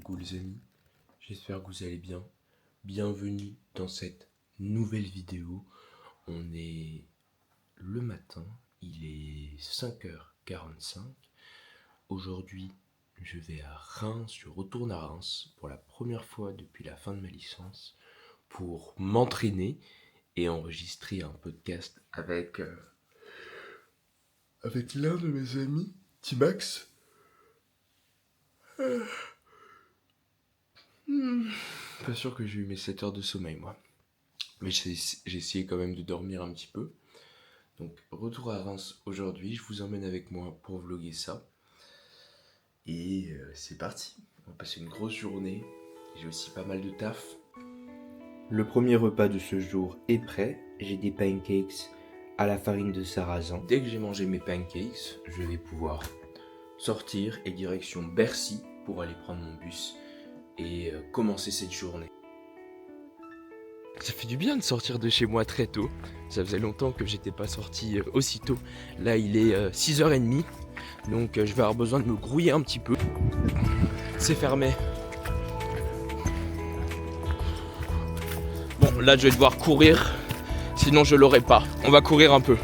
Coucou les amis, j'espère que vous allez bien. Bienvenue dans cette nouvelle vidéo. On est le matin, il est 5h45. Aujourd'hui, je vais à Reims, je retourne à Reims pour la première fois depuis la fin de ma licence pour m'entraîner et enregistrer un podcast avec l'un de mes amis, Timax. Pas sûr que j'ai eu mes 7 heures de sommeil moi. Mais j'ai essayé quand même de dormir un petit peu. Donc retour à Reims aujourd'hui, je vous emmène avec moi pour vlogger ça. Et c'est parti, on va passer une grosse journée. J'ai aussi pas mal de taf. Le premier repas de ce jour est prêt. J'ai des pancakes à la farine de sarrasin. Dès que j'ai mangé mes pancakes, je vais pouvoir sortir et direction Bercy pour aller prendre mon bus et commencer cette journée. Ça fait du bien de sortir de chez moi très tôt. Ça faisait longtemps que j'étais pas sorti aussitôt. Là il est 6h30. Donc je vais avoir besoin de me grouiller un petit peu. C'est fermé. Bon là je vais devoir courir. Sinon je l'aurai pas. On va courir un peu.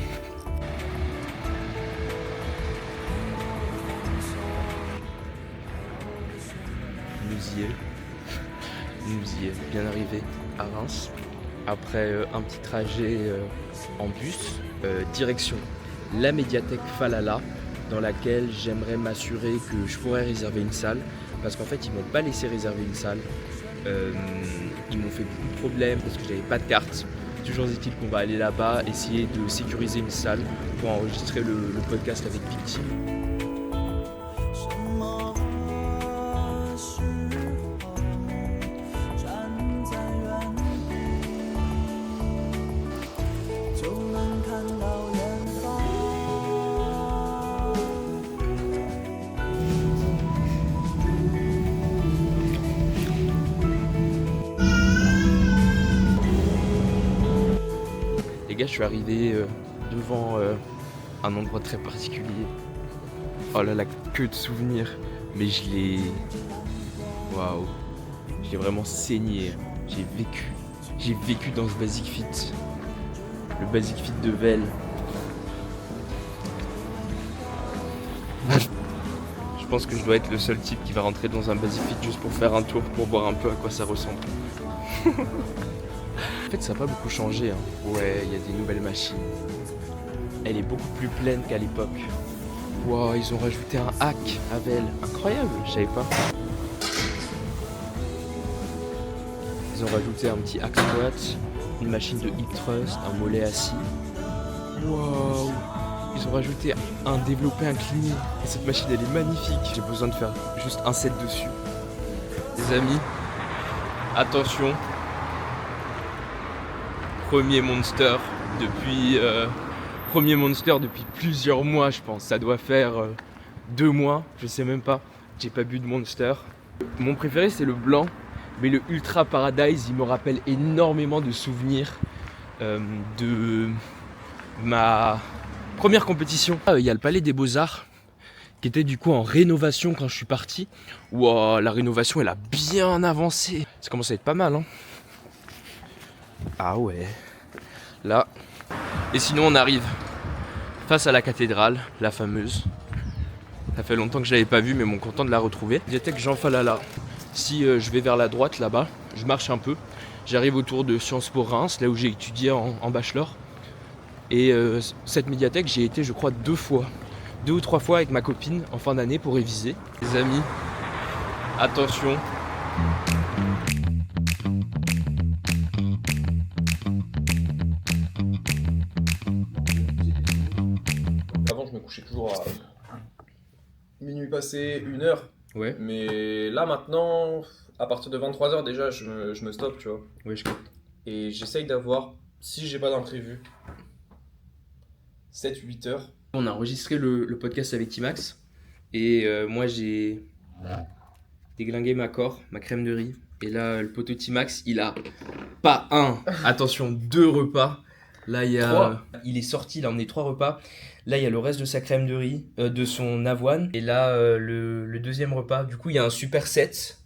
Nous y est bien arrivé à Reims. Après un petit trajet en bus, direction la médiathèque Falala, dans laquelle j'aimerais m'assurer que je pourrais réserver une salle, parce qu'en fait ils m'ont pas laissé réserver une salle. Ils m'ont fait beaucoup de problèmes parce que j'avais pas de carte. Toujours est-il qu'on va aller là-bas, essayer de sécuriser une salle pour enregistrer le podcast avec Victime. Les gars, je suis arrivé devant un endroit très particulier. Oh là là, que de souvenirs. Mais je l'ai... Waouh. Je l'ai vraiment saigné. J'ai vécu dans ce Basic Fit. Le Basic Fit de Vel. Je pense que je dois être le seul type qui va rentrer dans un Basic Fit juste pour faire un tour, pour voir un peu à quoi ça ressemble. En fait, ça n'a pas beaucoup changé. Hein. Ouais, il y a des nouvelles machines. Elle est beaucoup plus pleine qu'à l'époque. Wow, ils ont rajouté un hack à Vel. Incroyable, je savais pas. Ils ont rajouté un petit hack squat, une machine de hip thrust, un mollet assis. Wow. Ils ont rajouté un développé incliné. Et cette machine, elle est magnifique. J'ai besoin de faire juste un set dessus. Les amis, attention. Premier monster depuis plusieurs mois, je pense. Ça doit faire 2 mois, je sais même pas. J'ai pas bu de monster. Mon préféré c'est le blanc, mais le Ultra Paradise, il me rappelle énormément de souvenirs de ma première compétition. Il y a le Palais des Beaux-Arts qui était du coup en rénovation quand je suis parti. Wow, la rénovation elle a bien avancé. Ça commence à être pas mal, hein. Ah ouais, là. Et sinon on arrive face à la cathédrale, la fameuse. Ça fait longtemps que je l'avais pas vue, mais bon, content de la retrouver. Médiathèque Jean Falala. Si je vais vers la droite là-bas, je marche un peu. J'arrive autour de Sciences Po Reims, là où j'ai étudié en bachelor. Et cette médiathèque, j'y ai été je crois 2 fois. 2 ou 3 fois avec ma copine en fin d'année pour réviser. Les amis, attention. Avant, je me couchais toujours à minuit passé, 1h. Ouais. Mais là, maintenant, à partir de 23h, déjà, je me stoppe, tu vois. Ouais, je capte. Et j'essaye d'avoir, si j'ai pas d'imprévu, 7-8 heures. On a enregistré le podcast avec Timax. Et moi, j'ai déglingué ma crème de riz. Et là, le poteau Timax, il a pas un, attention, 2 repas. Là, il y a... 3. Il est sorti, il a emmené 3 repas. Là, il y a le reste de sa crème de riz, de son avoine. Et là, le deuxième repas. Du coup, il y a un super set.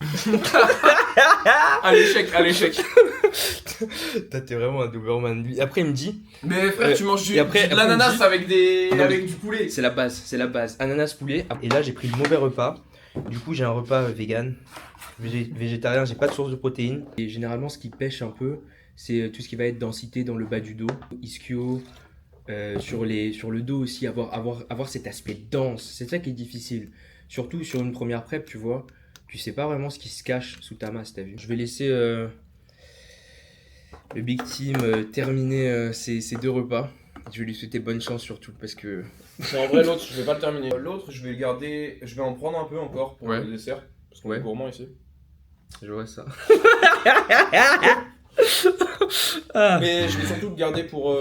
À l'échec, à l'échec. T'es vraiment un Doberman. Lui. Après, il me dit... Mais frère, tu manges et après, de l'ananas il me dit- avec, Non, avec du poulet. C'est la base, c'est la base. Ananas poulet. Et là, j'ai pris le mauvais repas. Du coup, j'ai un repas vegan. Végétarien, j'ai pas de source de protéines. Et généralement, ce qui pêche un peu, c'est tout ce qui va être densité dans le bas du dos. Ischio, sur le dos aussi, avoir cet aspect dense. C'est ça qui est difficile. Surtout sur une première prep, tu vois. Tu sais pas vraiment ce qui se cache sous ta masse, t'as vu. Je vais laisser le Big Team terminer ses 2 repas. Je vais lui souhaiter bonne chance surtout parce que... En vrai, l'autre, je vais pas le terminer. L'autre, je vais le garder. Je vais en prendre un peu encore pour Ouais. le dessert. Parce qu'on Ouais. est gourmand ici. Je vois ça. Mais je vais surtout le garder pour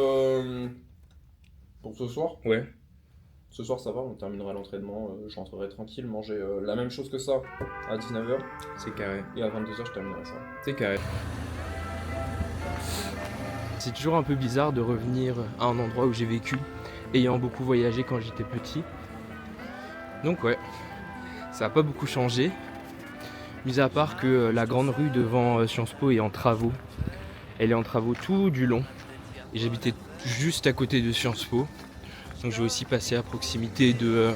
ce soir. Ouais. Ce soir, ça va, on terminera l'entraînement. Je rentrerai tranquille, manger la même chose que ça à 19h. C'est carré. Et à 22h, je terminerai ça. C'est carré. C'est toujours un peu bizarre de revenir à un endroit où j'ai vécu, ayant beaucoup voyagé quand j'étais petit. Donc ouais, ça n'a pas beaucoup changé. Mis à part que la grande rue devant Sciences Po est en travaux. Elle est en travaux tout du long. Et j'habitais juste à côté de Sciences Po. Donc je vais aussi passer à proximité de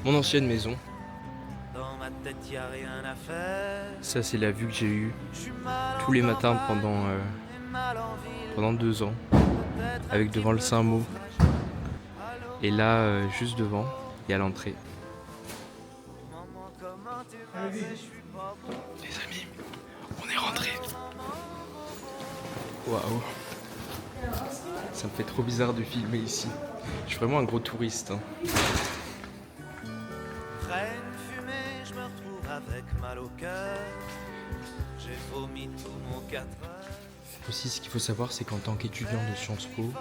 mon ancienne maison. Ça c'est la vue que j'ai eue tous les matins pendant 2 ans. Avec devant le Saint-Maur. Et là, juste devant, et à l'entrée. Les amis, on est rentré. Waouh. Ça me fait trop bizarre de filmer ici. Je suis vraiment un gros touriste. Hein. Je me retrouve avec mal au cœur. J'ai vomi tout mon 4 heures. Aussi, ce qu'il faut savoir, c'est qu'en tant qu'étudiant de Sciences Po,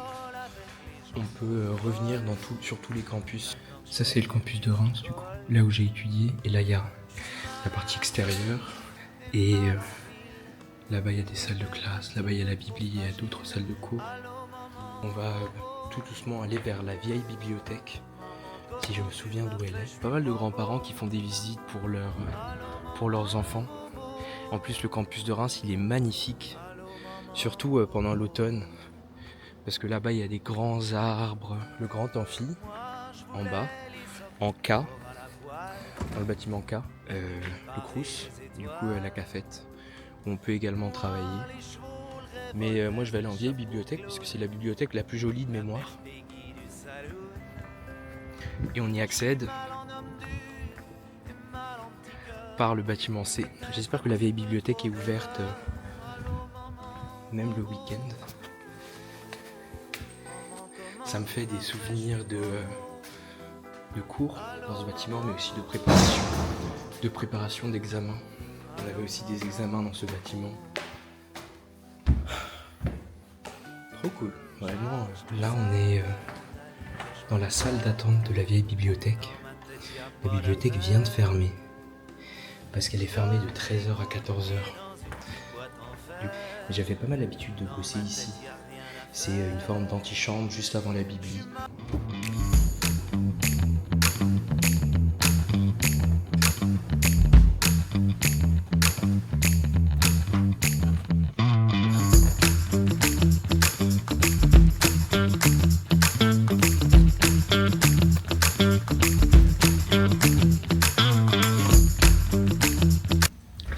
on peut revenir sur tous les campus. Ça, c'est le campus de Reims, du coup, là où j'ai étudié. Et là, il y a la partie extérieure. Et là-bas, il y a des salles de classe. Là-bas, il y a la bibli, il y a d'autres salles de cours. On va tout doucement aller vers la vieille bibliothèque, si je me souviens d'où elle est. Pas mal de grands-parents qui font des visites pour leurs enfants. En plus, le campus de Reims, il est magnifique. Surtout pendant l'automne, parce que là-bas il y a des grands arbres, le grand amphi, en bas, en K, dans le bâtiment K, le Crous, du coup la cafette, où on peut également travailler. Mais moi je vais aller en vieille bibliothèque, puisque c'est la bibliothèque la plus jolie de mémoire. Et on y accède par le bâtiment C. J'espère que la vieille bibliothèque est ouverte même le week-end. Ça me fait des souvenirs de cours dans ce bâtiment, mais aussi de préparation d'examen. On avait aussi des examens dans ce bâtiment. Trop cool, vraiment. Là, on est dans la salle d'attente de la vieille bibliothèque. La bibliothèque vient de fermer, parce qu'elle est fermée de 13h à 14h. J'avais pas mal l'habitude de bosser ici. C'est une forme d'antichambre juste avant la bibli.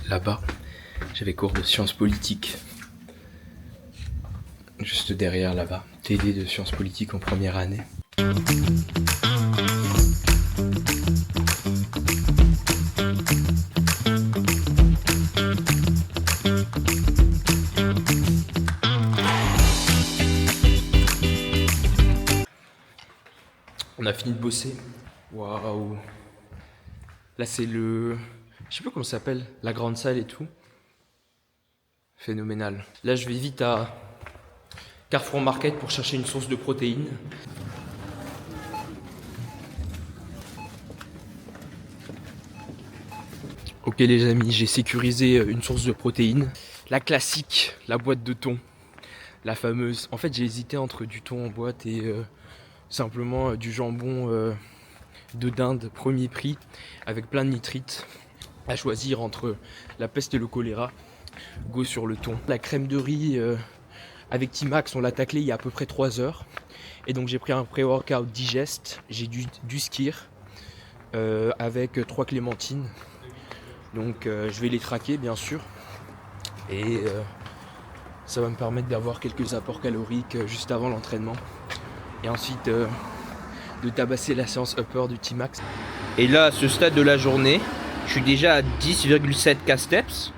Là-bas, j'avais cours de sciences politiques. Juste derrière là-bas, TD de sciences politiques en première année. On a fini de bosser. Waouh. Là c'est le... Je sais pas comment ça s'appelle, la grande salle et tout. Phénoménal. Là je vais vite à Carrefour Market pour chercher une source de protéines. Ok les amis, j'ai sécurisé une source de protéines. La classique, la boîte de thon. la fameuse... En fait, j'ai hésité entre du thon en boîte et simplement du jambon de dinde premier prix avec plein de nitrites. À choisir entre la peste et le choléra. Go sur le thon. La crème de riz avec T-Max, on l'a taclé il y a à peu près 3 heures. Et donc j'ai pris un pré-workout digeste. J'ai du skir avec 3 clémentines. Donc je vais les traquer bien sûr. Et ça va me permettre d'avoir quelques apports caloriques juste avant l'entraînement. Et ensuite de tabasser la séance upper du T-Max. Et là, à ce stade de la journée, je suis déjà à 10,7 K-steps.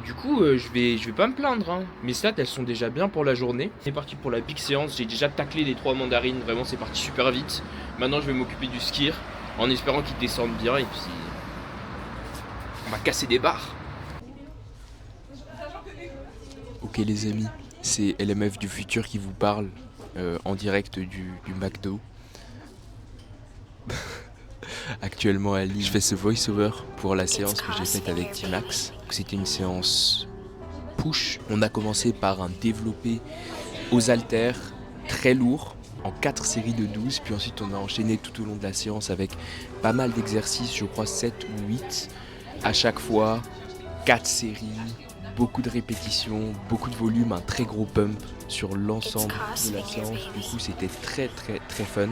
Du coup, je vais pas me plaindre. Hein. Mes stats, elles sont déjà bien pour la journée. C'est parti pour la big séance. J'ai déjà taclé les 3 mandarines. Vraiment, c'est parti super vite. Maintenant, je vais m'occuper du skir en espérant qu'ils descendent bien. Et puis, on va casser des barres. Ok les amis, c'est LMF du futur qui vous parle en direct du McDo. Actuellement à Lille, je fais ce voice-over pour la séance que j'ai faite avec T-Max. C'était une séance push. On a commencé par un développé aux haltères très lourd en 4 séries de 12. Puis ensuite on a enchaîné tout au long de la séance avec pas mal d'exercices, je crois 7 ou 8. À chaque fois, 4 séries, beaucoup de répétitions, beaucoup de volume, un très gros pump sur l'ensemble de la séance. Du coup c'était très fun,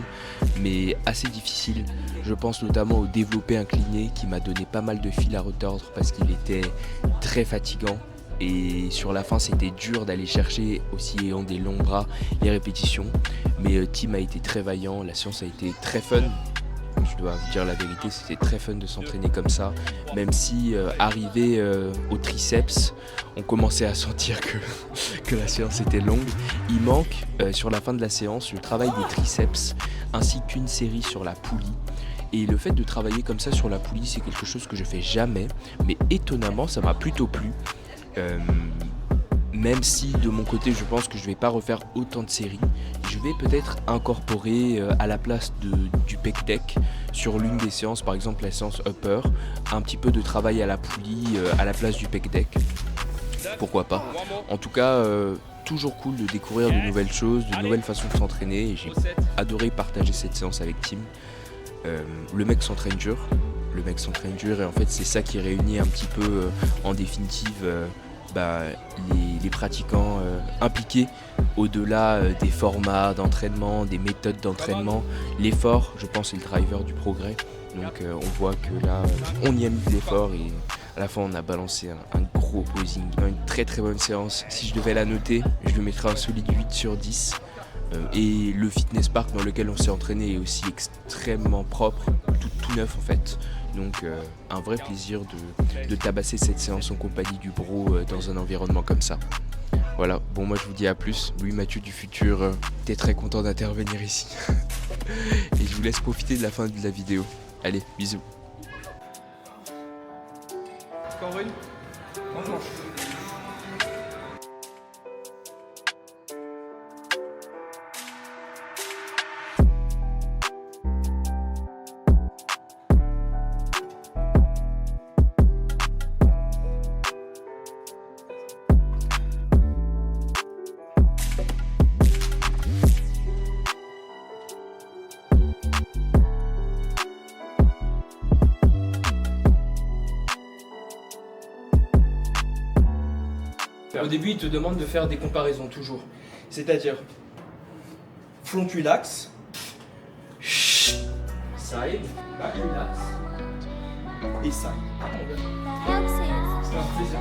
mais assez difficile. Je pense notamment au développé incliné qui m'a donné pas mal de fil à retordre parce qu'il était très fatigant. Et sur la fin c'était dur d'aller chercher, aussi ayant des longs bras, les répétitions. Mais Tim a été très vaillant, la séance a été très fun. Je dois vous dire la vérité, c'était très fun de s'entraîner comme ça. Même si arrivé au triceps, on commençait à sentir que la séance était longue. Il manque sur la fin de la séance le travail des triceps ainsi qu'une série sur la poulie. Et le fait de travailler comme ça sur la poulie, c'est quelque chose que je fais jamais. Mais étonnamment, ça m'a plutôt plu. Même si de mon côté, je pense que je vais pas refaire autant de séries. Je vais peut-être incorporer à la place du pec deck sur l'une des séances, par exemple la séance upper, un petit peu de travail à la poulie à la place du pec deck. Pourquoi pas. En tout cas, toujours cool de découvrir de nouvelles choses, de nouvelles façons de s'entraîner. Et j'ai adoré partager cette séance avec Tim. Le mec s'entraîne dur. Et en fait c'est ça qui réunit un petit peu en définitive les pratiquants impliqués au-delà des formats d'entraînement, des méthodes d'entraînement. L'effort, je pense, est le driver du progrès. Donc on voit que là, on y a mis de l'effort et à la fin on a balancé un gros posing. Une très bonne séance. Si je devais la noter, je lui mettrais un solide 8 sur 10. Et le fitness park dans lequel on s'est entraîné est aussi extrêmement propre, tout neuf en fait. Donc un vrai plaisir de tabasser cette séance en compagnie du bro dans un environnement comme ça. Voilà, bon moi je vous dis à plus. Louis Mathieu du futur, t'es très content d'intervenir ici. Et je vous laisse profiter de la fin de la vidéo. Allez, bisous. Encore une. En planche. Au début, il te demande de faire des comparaisons toujours. C'est-à-dire, front relax, side, back relax, et side. C'est un plaisir.